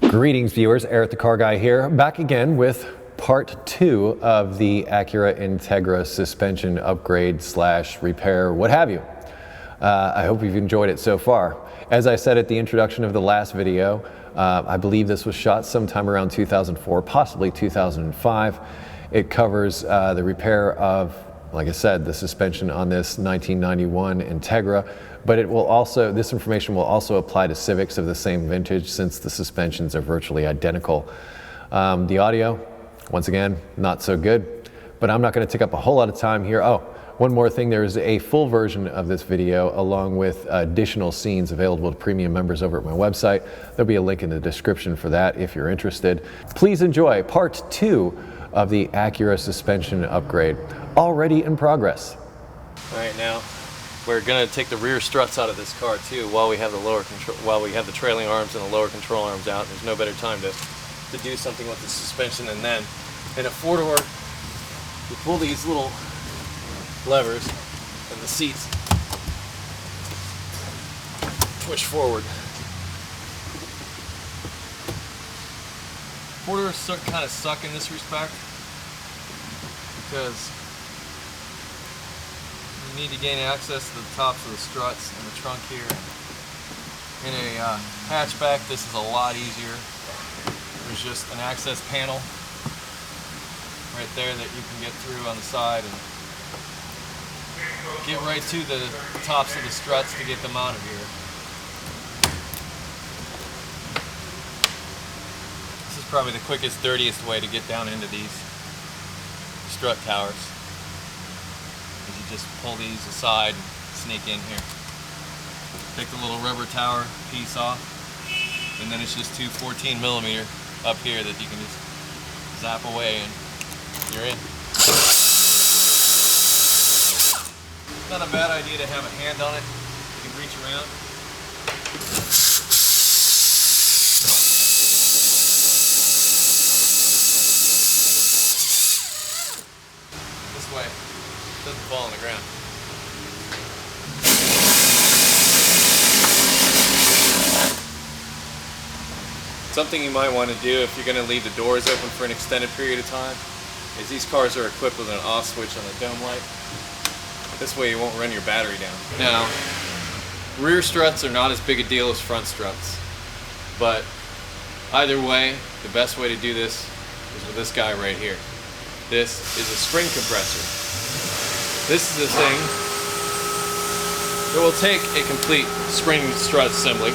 Greetings viewers, Eric the Car Guy here, back again with part 2 of the Acura Integra suspension upgrade / repair, what have you. I hope you've enjoyed it so far. As I said at the introduction of the last video, I believe this was shot sometime around 2004, possibly 2005. It covers the repair of, like I said, the suspension on this 1991 Integra, but it will also, this information will also apply to Civics of the same vintage since the suspensions are virtually identical. The audio, once again, not so good, but I'm not going to take up a whole lot of time here. Oh, one more thing, there is a full version of this video along with additional scenes available to premium members over at my website. There'll be a link in the description for that if you're interested. Please enjoy part 2 of the Acura suspension upgrade, already in progress. All right, now we're gonna take the rear struts out of this car too while we have the lower control, while we have the trailing arms and the lower control arms out. There's no better time to do something with the suspension than then. In a four-door, you pull these little levers and the seats push forward. Four-doors kind of suck in this respect because you need to gain access to the tops of the struts and the trunk here. In a hatchback, this is a lot easier. There's just an access panel right there that you can get through on the side and get right to the tops of the struts to get them out of here. This is probably the quickest, dirtiest way to get down into these strut towers. You just pull these aside and sneak in here. Take the little rubber tower piece off, and then it's just two 14mm up here that you can just zap away and you're in. Not a bad idea to have a hand on it. You can reach around. This way, it doesn't fall on the ground. Something you might want to do if you're going to leave the doors open for an extended period of time is these cars are equipped with an off switch on the dome light. This way you won't run your battery down. Now, rear struts are not as big a deal as front struts, but either way, the best way to do this is with this guy right here. This is a spring compressor. This is a thing that will take a complete spring strut assembly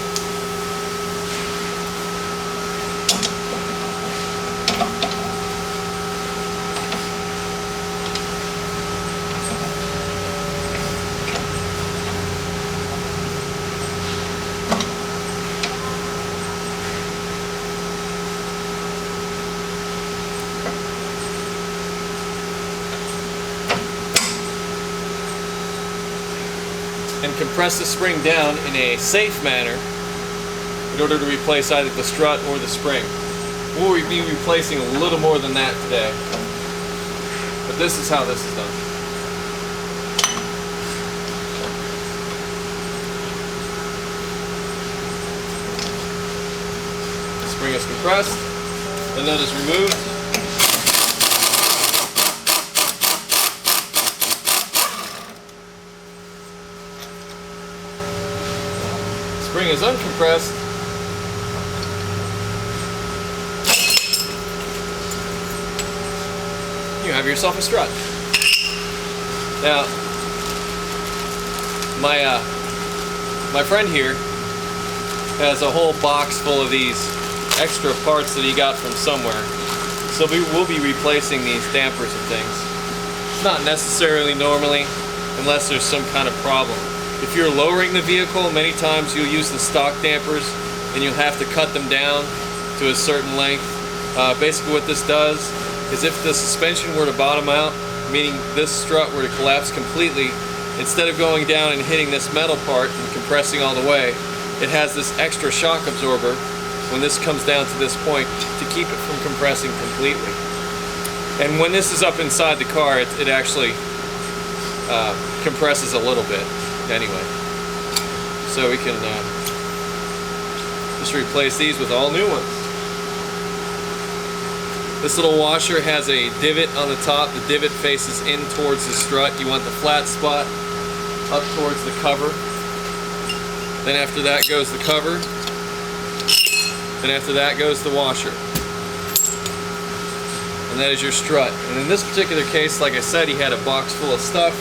and compress the spring down in a safe manner in order to replace either the strut or the spring. We'll be replacing a little more than that today, but this is how this is done. The spring is compressed, the nut is removed. Spring is uncompressed. You have yourself a strut. Now, my friend here has a whole box full of these extra parts that he got from somewhere. So we will be replacing these dampers and things. It's not necessarily normally, unless there's some kind of problem. If you're lowering the vehicle, many times you'll use the stock dampers and you'll have to cut them down to a certain length. Basically what this does is if the suspension were to bottom out, meaning this strut were to collapse completely, instead of going down and hitting this metal part and compressing all the way, it has this extra shock absorber when this comes down to this point to keep it from compressing completely. And when this is up inside the car, it actually compresses a little bit. Anyway, so we can just replace these with all new ones. This little washer has a divot on the top. The divot faces in towards the strut. You want the flat spot up towards the cover. Then after that goes the cover. Then after that goes the washer. And that is your strut. And in this particular case, like I said, he had a box full of stuff.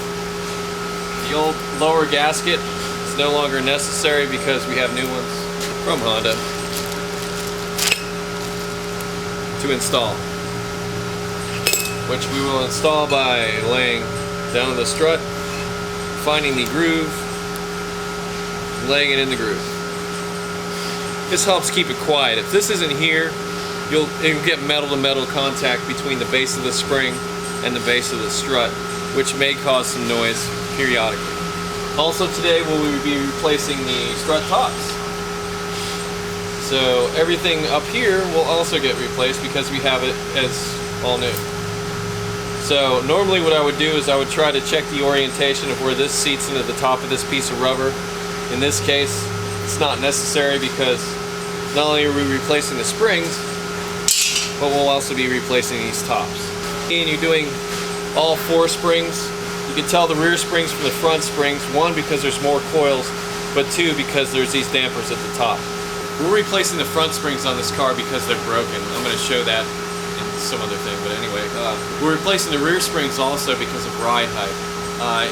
The old lower gasket is no longer necessary because we have new ones from Honda to install, which we will install by laying down the strut, finding the groove, laying it in the groove. This helps keep it quiet. If this isn't here, you'll get metal-to-metal contact between the base of the spring and the base of the strut, which may cause some noise periodically. Also today we'll be replacing the strut tops. So everything up here will also get replaced because we have it as all new. So normally what I would do is I would try to check the orientation of where this seats into the top of this piece of rubber. In this case, it's not necessary because not only are we replacing the springs, but we'll also be replacing these tops. And you're doing all 4 springs. You can tell the rear springs from the front springs, 1 because there's more coils, but 2 because there's these dampers at the top. We're replacing the front springs on this car because they're broken. I'm going to show that in some other thing, but anyway. We're replacing the rear springs also because of ride height.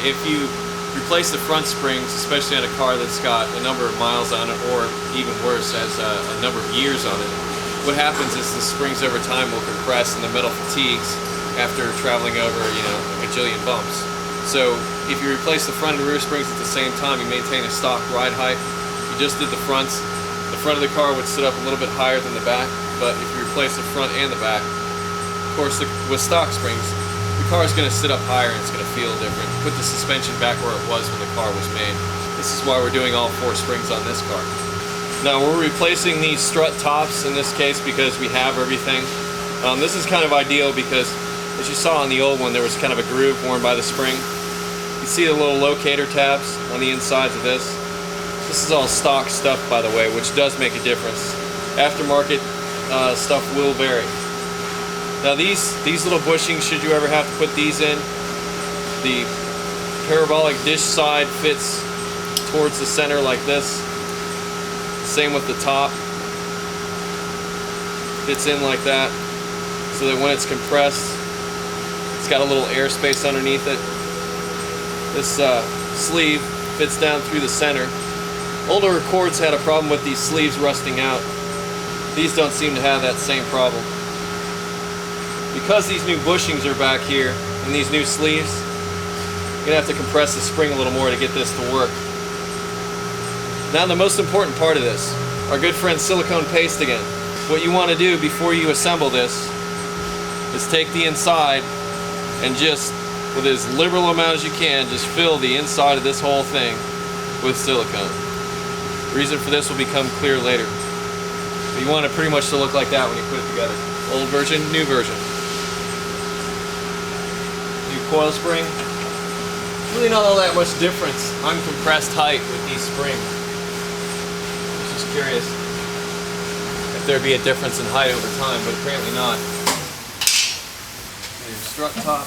If you replace the front springs, especially on a car that's got a number of miles on it, or even worse, has a number of years on it, what happens is the springs over time will compress and the metal fatigues after traveling over, a gajillion bumps. So if you replace the front and rear springs at the same time, you maintain a stock ride height. If you just did the fronts, the front of the car would sit up a little bit higher than the back, but if you replace the front and the back, of course with stock springs, the car is going to sit up higher and it's going to feel different. Put the suspension back where it was when the car was made. This is why we're doing all 4 springs on this car. Now we're replacing these strut tops in this case because we have everything. This is kind of ideal because as you saw on the old one, there was kind of a groove worn by the spring. You see the little locator tabs on the insides of this. This is all stock stuff, by the way, which does make a difference. Aftermarket stuff will vary. Now these little bushings, should you ever have to put these in, the parabolic dish side fits towards the center like this. Same with the top. Fits in like that, so that when it's compressed, it's got a little airspace underneath it. This sleeve fits down through the center. Older Accords had a problem with these sleeves rusting out. These don't seem to have that same problem. Because these new bushings are back here and these new sleeves, you're going to have to compress the spring a little more to get this to work. Now the most important part of this, our good friend silicone paste again. What you want to do before you assemble this is take the inside and just, with as liberal amount as you can, just fill the inside of this whole thing with silicone. The reason for this will become clear later. But you want it pretty much to look like that when you put it together. Old version, new version. New coil spring. Really not all that much difference on compressed height with these springs. Just curious if there'd be a difference in height over time, but apparently not. Here's strut top.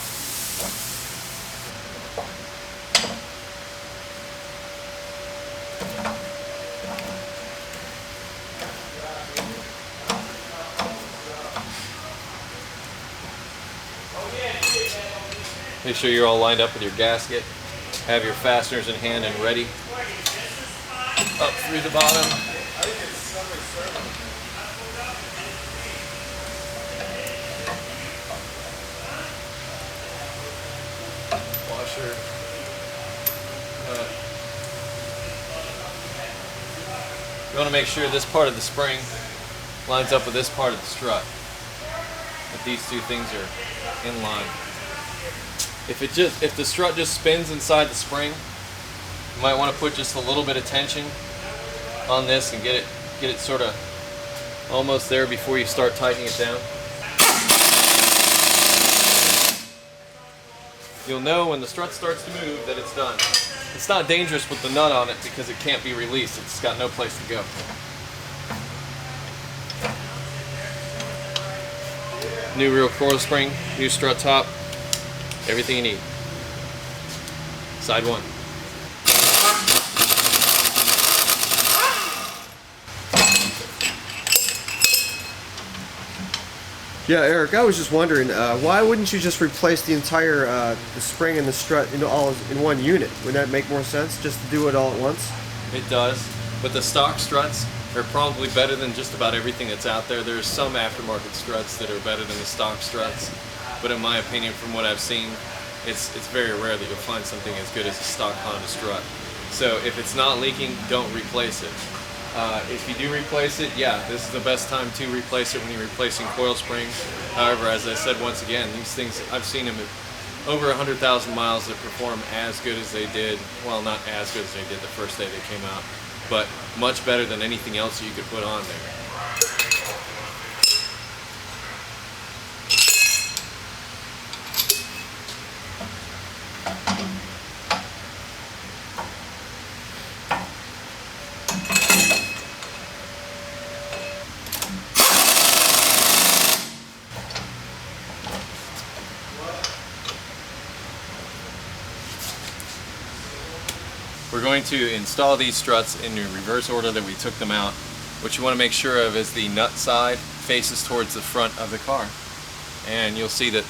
Make sure you're all lined up with your gasket. Have your fasteners in hand and ready. Up through the bottom. Washer. You want to make sure this part of the spring lines up with this part of the strut. That these two things are in line. If the strut just spins inside the spring, you might want to put just a little bit of tension on this and get it sort of almost there before you start tightening it down. You'll know when the strut starts to move that it's done. It's not dangerous with the nut on it because it can't be released. It's got no place to go. New rear coil spring, new strut top, everything you need. Side one. Yeah, Eric, I was just wondering, why wouldn't you just replace the entire the spring and the strut all in one unit? Would that make more sense, just to do it all at once? It does, but the stock struts are probably better than just about everything that's out there. There's some aftermarket struts that are better than the stock struts, but in my opinion, from what I've seen, it's very rare that you'll find something as good as a stock Honda strut. So if it's not leaking, don't replace it. If you do replace it, yeah, this is the best time to replace it when you're replacing coil springs. However, as I said once again, these things, I've seen them at over 100,000 miles that perform as good as they did. Well, not as good as they did the first day they came out, but much better than anything else you could put on there. We're going to install these struts in the reverse order that we took them out. What you want to make sure of is the nut side faces towards the front of the car. And you'll see that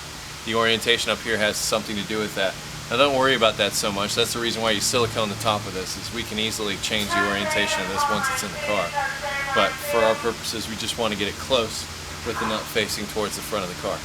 the orientation up here has something to do with that. Now don't worry about that so much. That's the reason why you silicone the top of this, is we can easily change the orientation of this once it's in the car. But for our purposes, we just want to get it close with the nut facing towards the front of the car.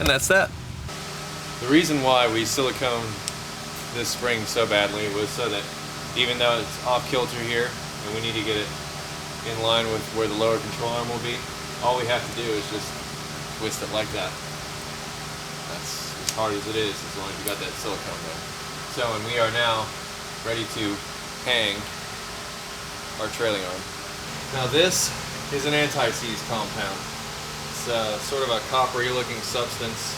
And that's that. The reason why we siliconed this spring so badly was so that even though it's off kilter here and we need to get it in line with where the lower control arm will be, all we have to do is just twist it like that. That's as hard as it is as long as you got that silicone there. So, and we are now ready to hang our trailing arm. Now this is an anti-seize compound. It's sort of a coppery looking substance.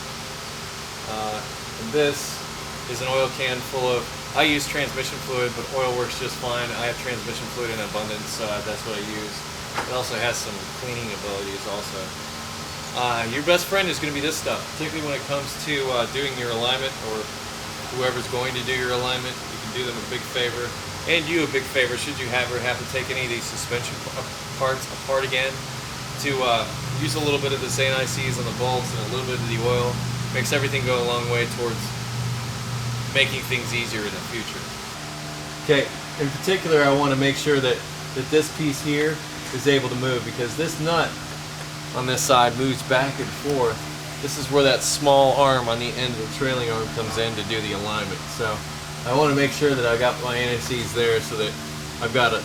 And this is an oil can full of, I use transmission fluid, but oil works just fine. I have transmission fluid in abundance, so that's what I use. It also has some cleaning abilities also. Your best friend is going to be this stuff, particularly when it comes to doing your alignment, or whoever's going to do your alignment. You can do them a big favor, and you a big favor should you ever have to take any of these suspension parts apart again, to use a little bit of this anti-seize on the bolts and a little bit of the oil. Makes everything go a long way towards making things easier in the future. Okay, in particular I want to make sure that this piece here is able to move, because this nut on this side moves back and forth. This is where that small arm on the end of the trailing arm comes in to do the alignment. So I want to make sure that I got my anti-seize there so that I've got a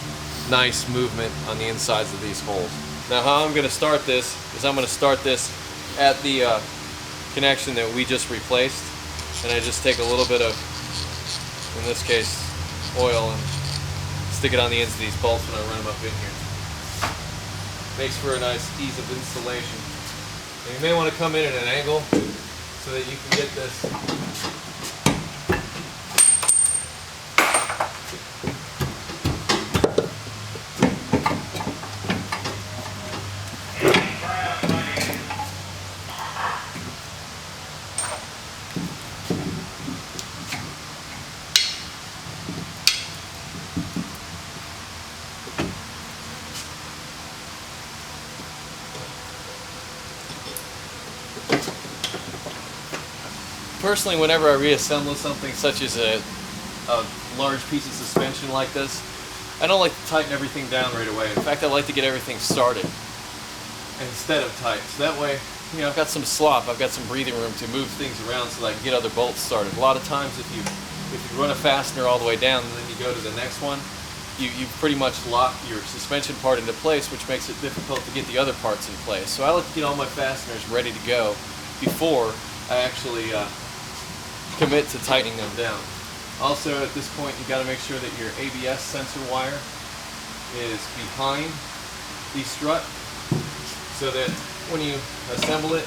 nice movement on the insides of these holes. Now how I'm going to start this is I'm going to start this at the connection that we just replaced, and I just take a little bit of, in this case, oil, and stick it on the ends of these bolts when I run them up in here. Makes for a nice ease of installation. And you may want to come in at an angle so that you can get this Personally, whenever I reassemble something such as a large piece of suspension like this, I don't like to tighten everything down right away. In fact, I like to get everything started instead of tight. So that way, you know, I've got some slop, I've got some breathing room to move things around so that I can get other bolts started. A lot of times if you run a fastener all the way down and then you go to the next one, you pretty much lock your suspension part into place, which makes it difficult to get the other parts in place. So I like to get all my fasteners ready to go before I actually commit to tightening them down. Also, at this point, you got to make sure that your ABS sensor wire is behind the strut, so that when you assemble it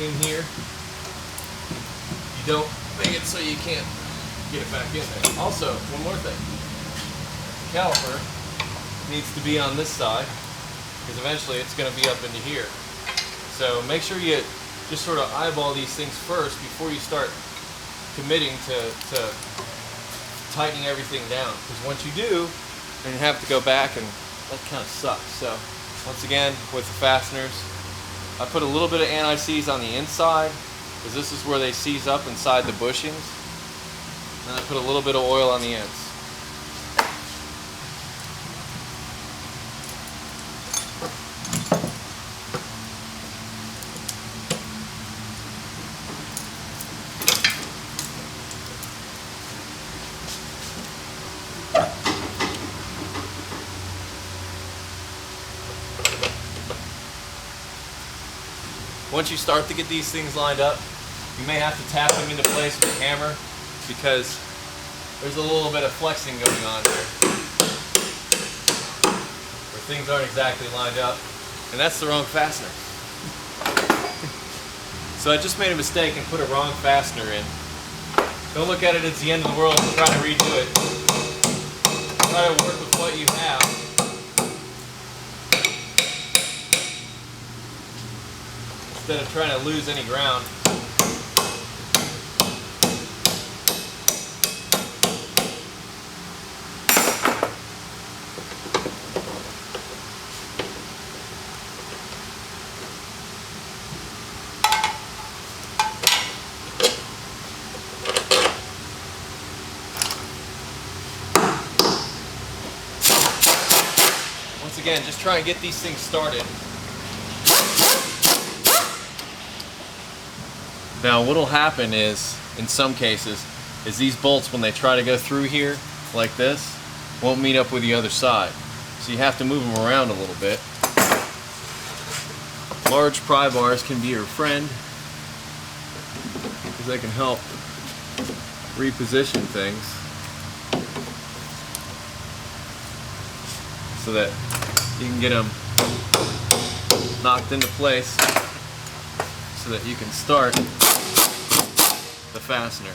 in here, you don't make it so you can't get it back in there. Also, one more thing. The caliper needs to be on this side, because eventually it's going to be up into here. So make sure you just sort of eyeball these things first before you start committing to tightening everything down. Because once you do, then you have to go back, and that kind of sucks. So once again, with the fasteners, I put a little bit of anti-seize on the inside, because this is where they seize up inside the bushings. And I put a little bit of oil on the ends. Once you start to get these things lined up, you may have to tap them into place with a hammer, because there's a little bit of flexing going on here, where things aren't exactly lined up, and that's the wrong fastener. So I just made a mistake and put a wrong fastener in. Don't look at it as the end of the world and try to redo it. Try to work with what you have. Instead of trying to lose any ground. Once again, just try and get these things started. Now what'll happen is, in some cases, is these bolts, when they try to go through here, like this, won't meet up with the other side. So you have to move them around a little bit. Large pry bars can be your friend, because they can help reposition things so that you can get them knocked into place so that you can start the fastener.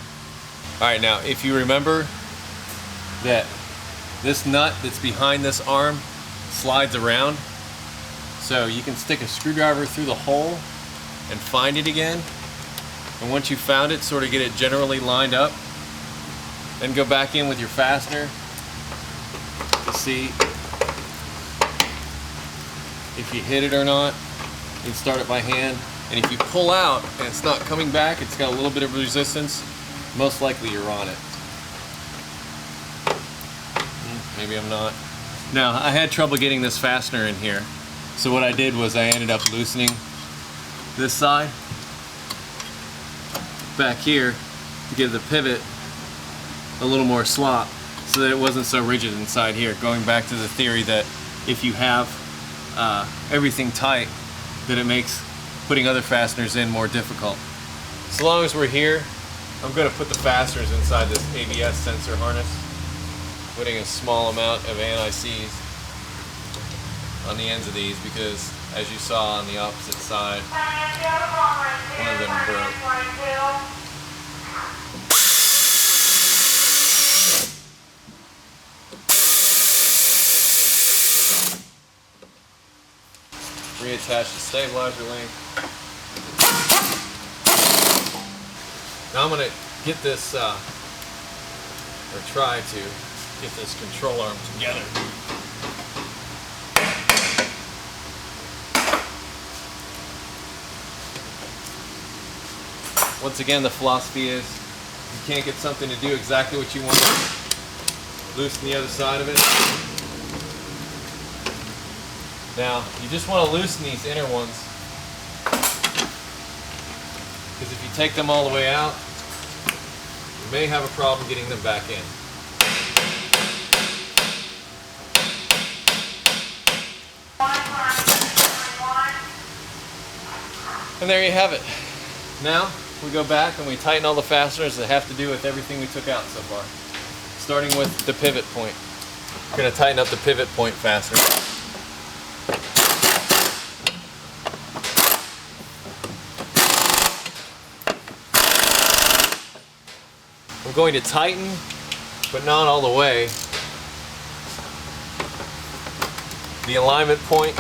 Alright, now if you remember that this nut that's behind this arm slides around, so you can stick a screwdriver through the hole and find it again, and once you found it, sort of get it generally lined up, then go back in with your fastener to see if you hit it or not. You can start it by hand. And if you pull out and it's not coming back, it's got a little bit of resistance, most likely you're on it. Maybe I'm not. Now, I had trouble getting this fastener in here. So what I did was I ended up loosening this side back here to give the pivot a little more slop so that it wasn't so rigid inside here. Going back to the theory that if you have everything tight, that it makes putting other fasteners in more difficult. So long as we're here, I'm going to put the fasteners inside this ABS sensor harness, putting a small amount of anti-seize on the ends of these, because as you saw on the opposite side, one of them broke. Reattach the stabilizer link. Now I'm going to get this, or try to get this control arm together. Once again, the philosophy is, you can't get something to do exactly what you want, loosen the other side of it. Now, you just want to loosen these inner ones, because if you take them all the way out, you may have a problem getting them back in. And there you have it. Now, we go back and we tighten all the fasteners that have to do with everything we took out so far. Starting with the pivot point. We're going to tighten up the pivot point fastener. I'm going to tighten, but not all the way, the alignment point,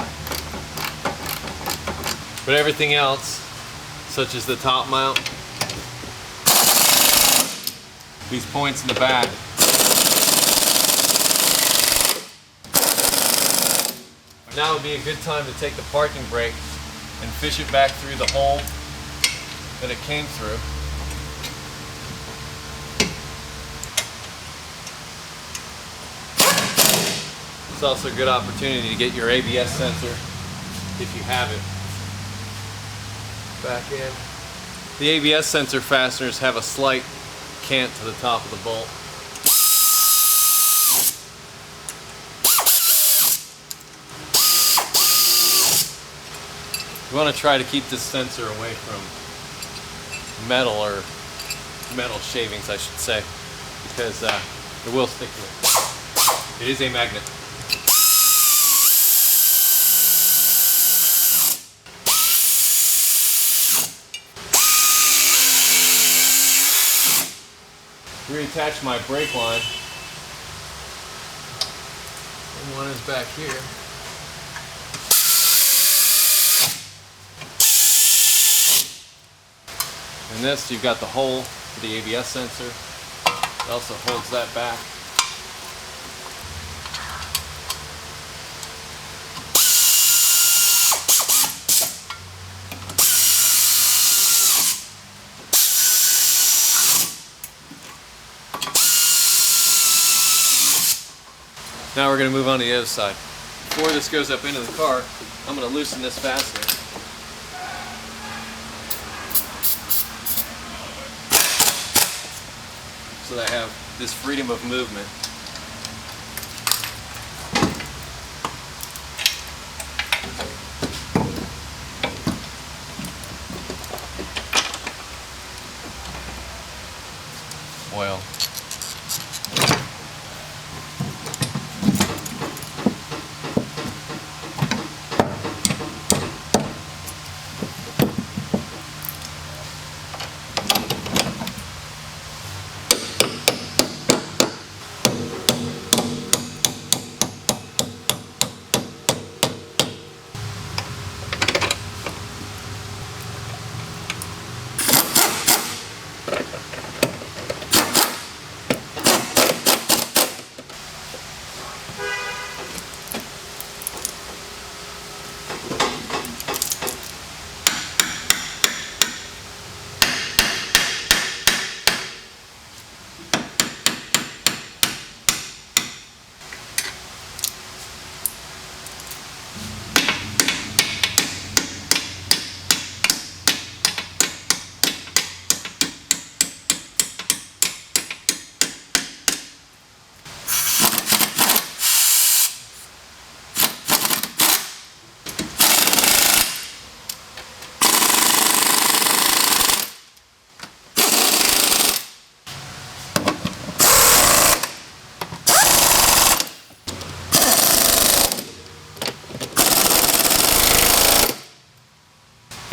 but everything else, such as the top mount, these points in the back, now would be a good time to take the parking brake and fish it back through the hole that it came through. It's also a good opportunity to get your ABS sensor, if you have it, back in. The ABS sensor fasteners have a slight cant to the top of the bolt. You want to try to keep this sensor away from metal, or metal shavings I should say, because it will stick to it. It is a magnet. Reattach my brake line, and one is back here. And this, you've got the hole for the ABS sensor. It also holds that back. Now we're going to move on to the other side. Before this goes up into the car, I'm going to loosen this fastener. So that I have this freedom of movement. Oil.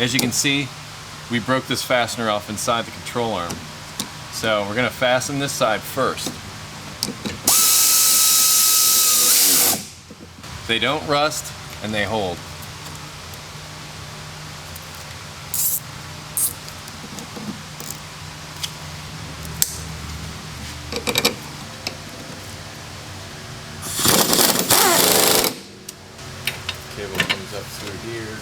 As you can see, we broke this fastener off inside the control arm. So we're going to fasten this side first. They don't rust and they hold. Cable comes up through here.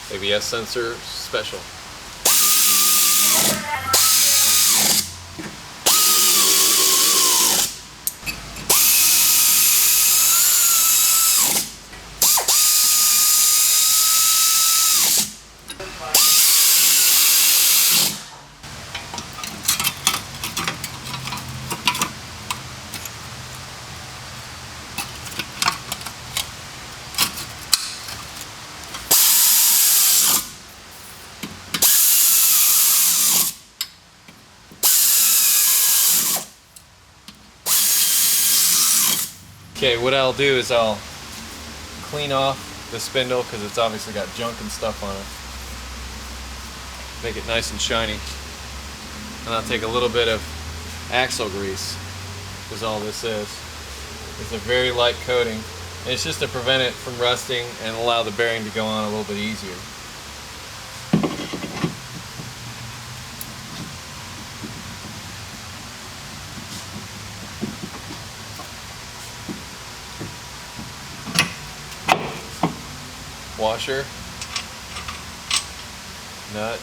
They ABS sensor special. Okay, what I'll do is I'll clean off the spindle because it's obviously got junk and stuff on it. Make it nice and shiny. And I'll take a little bit of axle grease, because all this is. It's a very light coating. And it's just to prevent it from rusting and allow the bearing to go on a little bit easier. Washer, nut.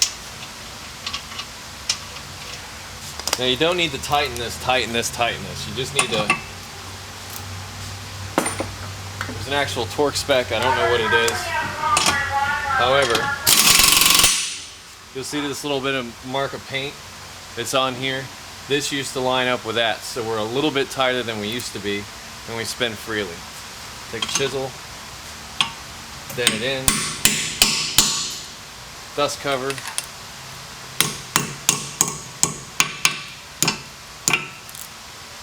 Now you don't need to tighten this. You just need to, there's an actual torque spec, I don't know what it is. However, you'll see this little bit of mark of paint that's on here. This used to line up with that, so we're a little bit tighter than we used to be, and we spin freely. Take a chisel, dent it in, dust cover.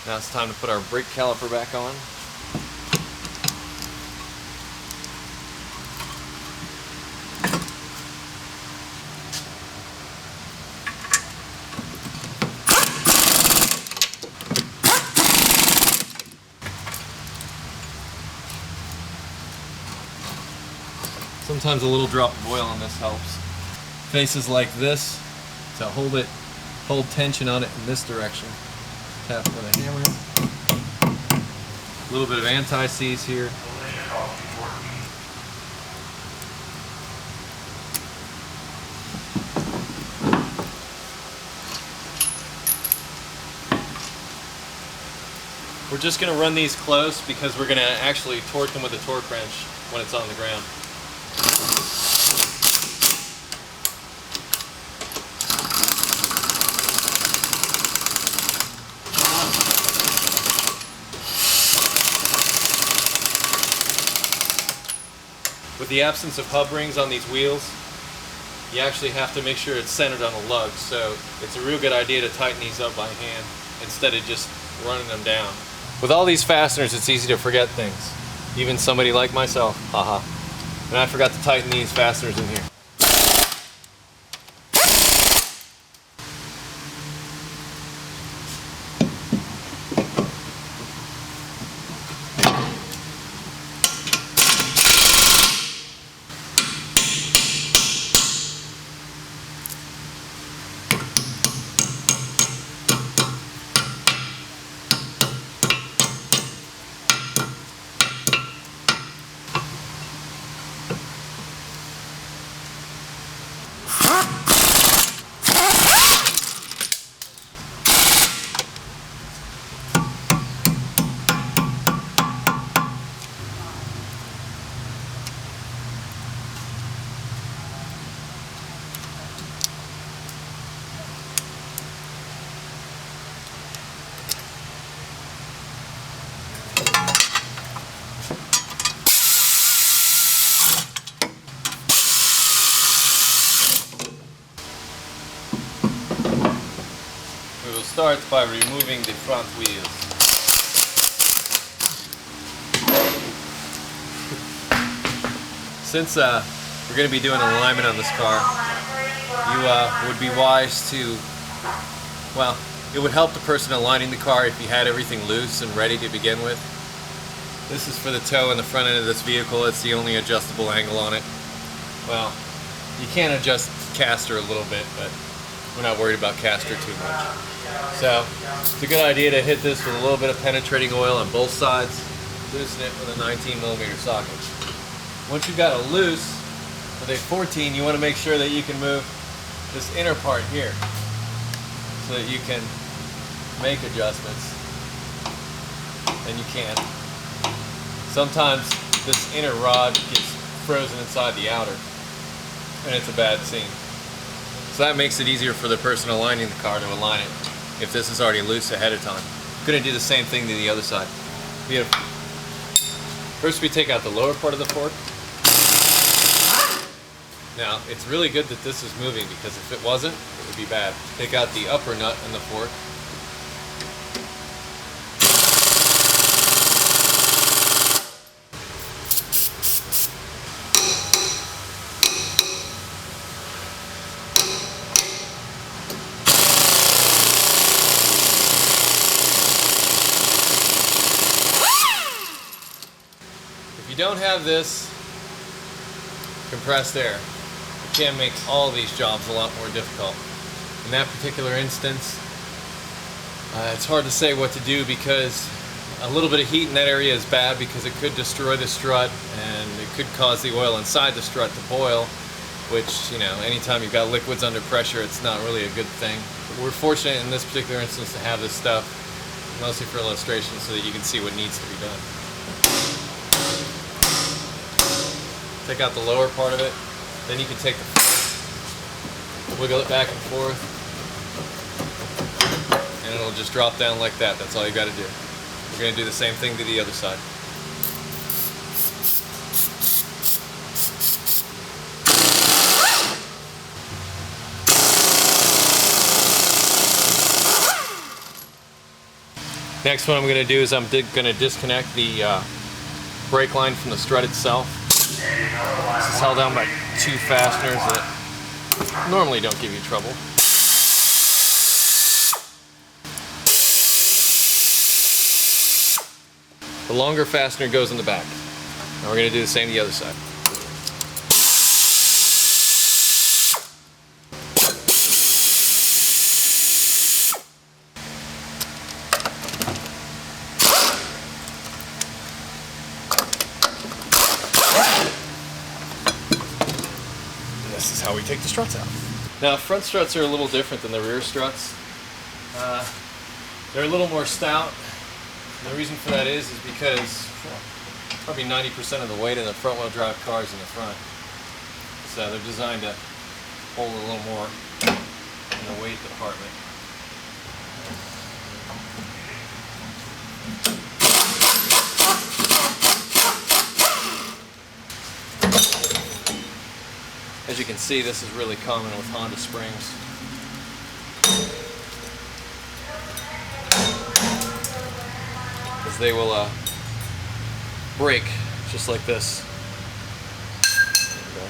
Now it's time to put our brake caliper back on. Sometimes a little drop of oil on this helps. Faces like this to hold tension on it in this direction. Tap with a hammer. A little bit of anti-seize here. We're just going to run these close because we're going to actually torque them with a torque wrench when it's on the ground. With the absence of hub rings on these wheels, you actually have to make sure it's centered on the lug, so it's a real good idea to tighten these up by hand instead of just running them down. With all these fasteners, it's easy to forget things. Even somebody like myself, haha. And I forgot to tighten these fasteners in here. Start by removing the front wheels. Since we're going to be doing alignment on this car, you would be wise to, well, it would help the person aligning the car if you had everything loose and ready to begin with. This is for the toe and the front end of this vehicle. It's the only adjustable angle on it. Well, you can adjust caster a little bit, but we're not worried about caster too much. So it's a good idea to hit this with a little bit of penetrating oil on both sides, loosen it with a 19mm socket. Once you've got it loose, With a 14, you want to make sure that you can move this inner part here so that you can make adjustments, and you can. Sometimes this inner rod gets frozen inside the outer, and it's a bad scene. So that makes it easier for the person aligning the car to align it if this is already loose ahead of time. I'm going to do the same thing to the other side. First we take out the lower part of the fork. Now, it's really good that this is moving, because if it wasn't, it would be bad. Take out the upper nut in the fork. If you don't have this compressed air, it can make all these jobs a lot more difficult. In that particular instance, it's hard to say what to do, because a little bit of heat in that area is bad, because it could destroy the strut and it could cause the oil inside the strut to boil, which, you know, anytime you've got liquids under pressure, it's not really a good thing. But we're fortunate in this particular instance to have this stuff, mostly for illustration, so that you can see what needs to be done. Take out the lower part of it, then you can take the fork, wiggle it back and forth, and it'll just drop down like that. That's all you got to do. We're going to do the same thing to the other side. Next, what I'm going to do is I'm going to disconnect the brake line from the strut itself. This is held down by 2 fasteners that normally don't give you trouble. The longer fastener goes in the back. Now we're going to do the same to the other side. This is how we take the struts out. Now, front struts are a little different than the rear struts. They're a little more stout. And the reason for that is because probably 90% of the weight in the front wheel drive car is in the front. So they're designed to hold a little more in the weight department. As you can see, this is really common with Honda springs. Because they will break just like this. There we go.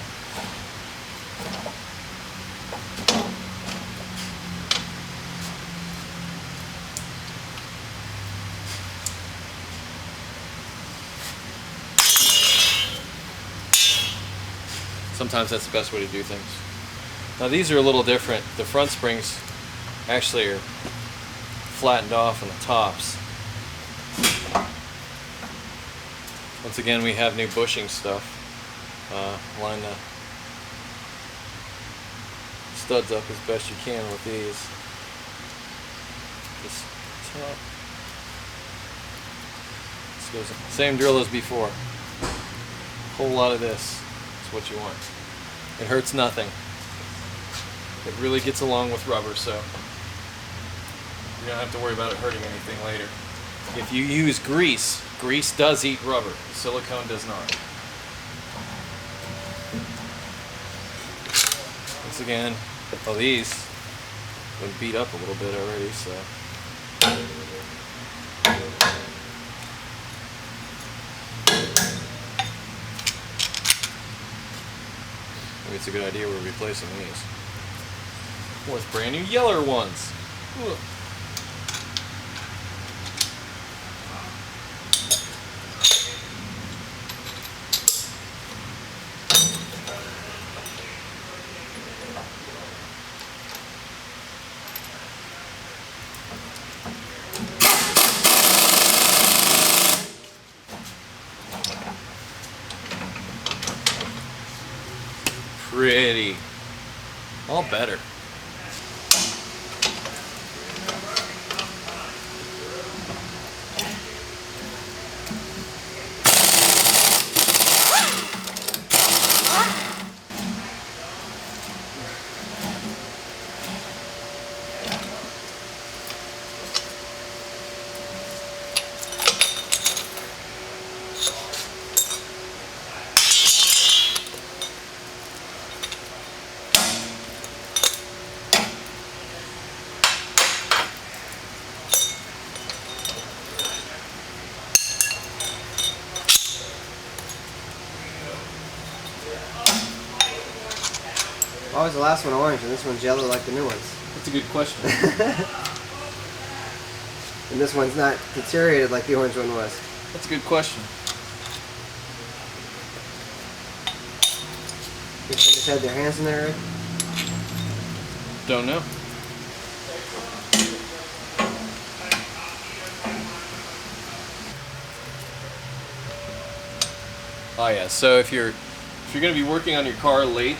Sometimes that's the best way to do things. Now these are a little different. The front springs actually are flattened off on the tops. Once again, we have new bushing stuff. Line the studs up as best you can with these. This top. This goes in. Same drill as before. A whole lot of this. What you want. It hurts nothing. It really gets along with rubber, so you don't have to worry about it hurting anything later. If you use grease, grease does eat rubber. Silicone does not. Once again, these have been beat up a little bit already, so maybe it's a good idea we're replacing these with brand new yeller ones. Ooh. pretty. All better. Why was the last one orange and this one's yellow like the new ones? That's a good question. And this one's not deteriorated like the orange one was. That's a good question. Think they just had their hands in there already? Don't know. Oh yeah, so if you're going to be working on your car late,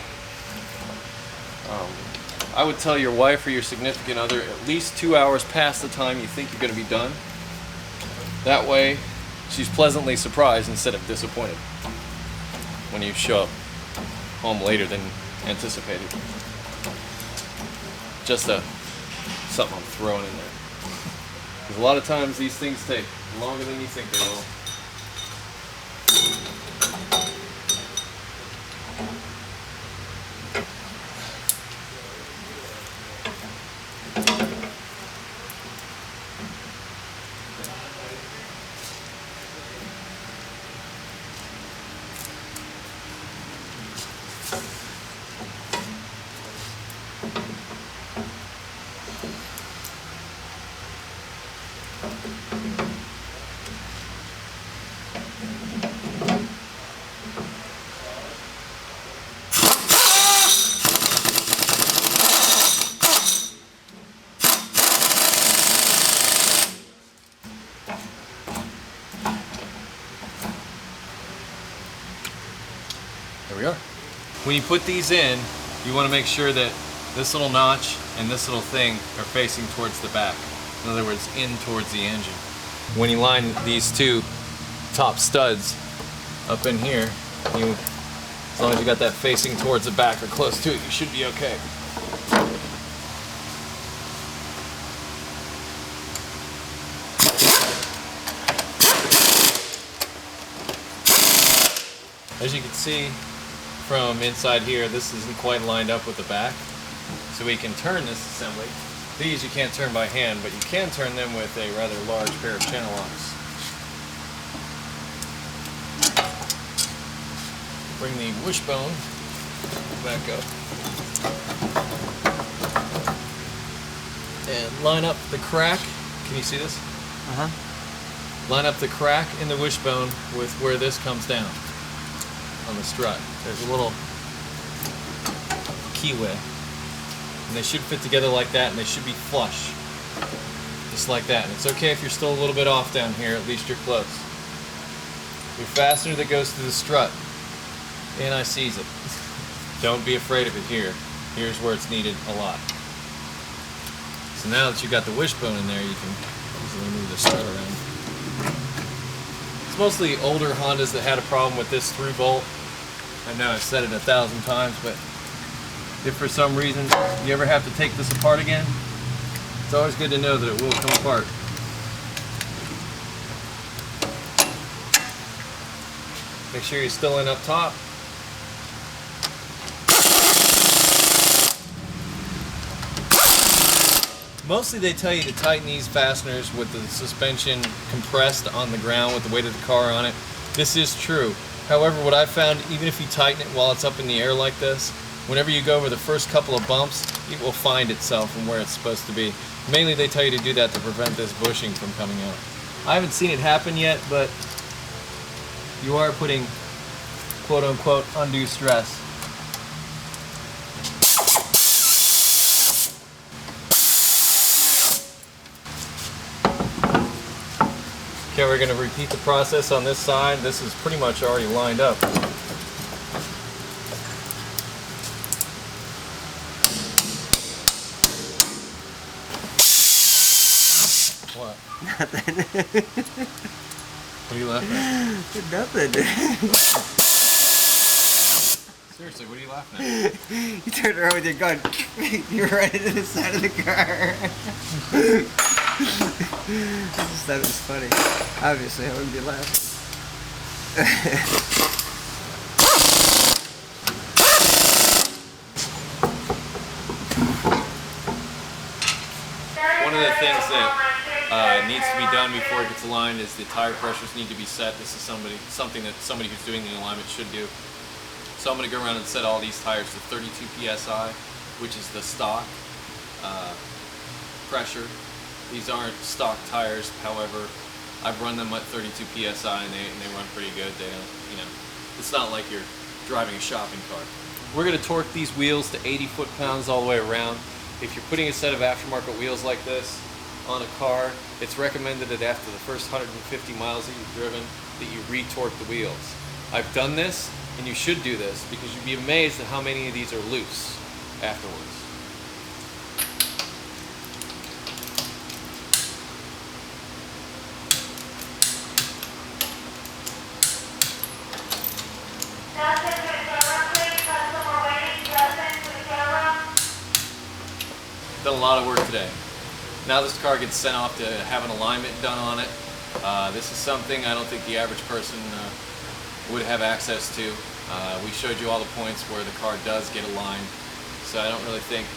I would tell your wife or your significant other at least 2 hours past the time you think you're going to be done. That way, she's pleasantly surprised instead of disappointed when you show up home later than anticipated. Just something I'm throwing in there. Because a lot of times these things take longer than you think they will. There we are. When you put these in, you want to make sure that this little notch and this little thing are facing towards the back. In other words, in towards the engine. When you line these two top studs up in here, as long as you got that facing towards the back or close to it, you should be okay. As you can see from inside here, this isn't quite lined up with the back. So we can turn this assembly. These you can't turn by hand, but you can turn them with a rather large pair of channel locks. Bring the wishbone back up. And line up the crack. Can you see this? Uh-huh. Line up the crack in the wishbone with where this comes down on the strut. There's a little keyway. And they should fit together like that, and they should be flush. Just like that. And it's okay if you're still a little bit off down here, at least you're close. Your fastener that goes to the strut. And I seize it. Don't be afraid of it here. Here's where it's needed a lot. So now that you've got the wishbone in there, you can easily move the strut around. It's mostly older Hondas that had a problem with this through bolt. I know I've said it 1,000 times, but if for some reason you ever have to take this apart again, it's always good to know that it will come apart. Make sure you're still in up top. Mostly they tell you to tighten these fasteners with the suspension compressed on the ground with the weight of the car on it. This is true. However, what I've found, even if you tighten it while it's up in the air like this, whenever you go over the first couple of bumps, it will find itself from where it's supposed to be. Mainly they tell you to do that to prevent this bushing from coming out. I haven't seen it happen yet, but you are putting quote-unquote undue stress. Okay, we're going to repeat the process on this side. This is pretty much already lined up. What? Nothing. What are you laughing at? Nothing. Seriously, what are you laughing at? You turned around with your gun. You were right into the side of the car. I just thought it was funny. Obviously, I wouldn't be laughing. One of the things that needs to be done before it gets aligned is the tire pressures need to be set. This is something that somebody who's doing the alignment should do. So I'm going to go around and set all these tires to 32 psi, which is the stock pressure. These aren't stock tires, however, I've run them at 32 psi and they run pretty good. They don't, you know, it's not like you're driving a shopping cart. We're going to torque these wheels to 80 foot-pounds all the way around. If you're putting a set of aftermarket wheels like this on a car, it's recommended that after the first 150 miles that you've driven, that you re-torque the wheels. I've done this, and you should do this, because you'd be amazed at how many of these are loose afterwards. Done a lot of work today. Now this car gets sent off to have an alignment done on it. This is something I don't think the average person would have access to. We showed you all the points where the car does get aligned, so I don't really think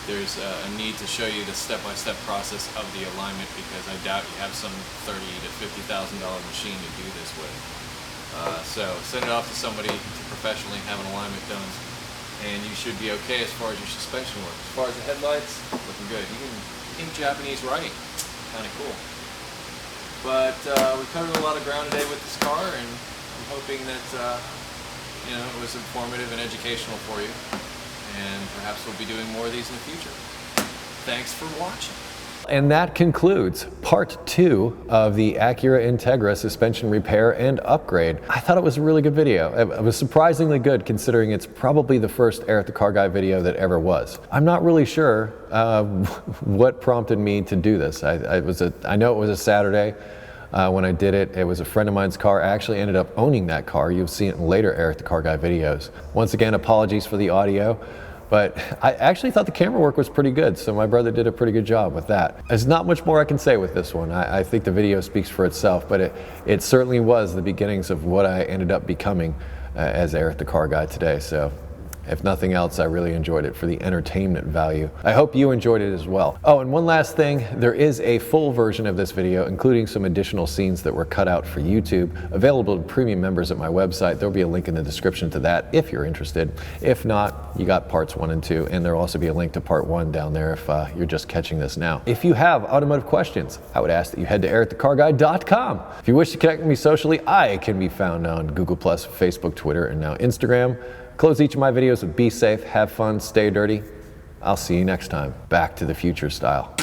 there's a need to show you the step-by-step process of the alignment, because I doubt you have some $30,000 to $50,000 machine to do this with. So send it off to somebody to professionally have an alignment done, and you should be okay as far as your suspension works. As far as the headlights, looking good. Even in Japanese writing, kind of cool. But we covered a lot of ground today with this car, and I'm hoping that you know, it was informative and educational for you, and perhaps we'll be doing more of these in the future. Thanks for watching. And that concludes part 2 of the Acura Integra suspension repair and upgrade. I thought it was a really good video. It was surprisingly good, considering it's probably the first Eric the Car Guy video that ever was. I'm not really sure what prompted me to do this. I know it was a Saturday when I did it. It was a friend of mine's car. I actually ended up owning that car. You'll see it in later Eric the Car Guy videos. Once again, apologies for the audio. But I actually thought the camera work was pretty good, so my brother did a pretty good job with that. There's not much more I can say with this one. I think the video speaks for itself, but it certainly was the beginnings of what I ended up becoming as Eric the Car Guy today. So if nothing else, I really enjoyed it for the entertainment value. I hope you enjoyed it as well. Oh, and one last thing, there is a full version of this video, including some additional scenes that were cut out for YouTube, available to premium members at my website. There'll be a link in the description to that if you're interested. If not, you got parts 1 and 2, and there'll also be a link to part 1 down there if you're just catching this now. If you have automotive questions, I would ask that you head to EricTheCarGuy.com. If you wish to connect with me socially, I can be found on Google+, Facebook, Twitter, and now Instagram. Close each of my videos with be safe, have fun, stay dirty. I'll see you next time. Back to the Future style.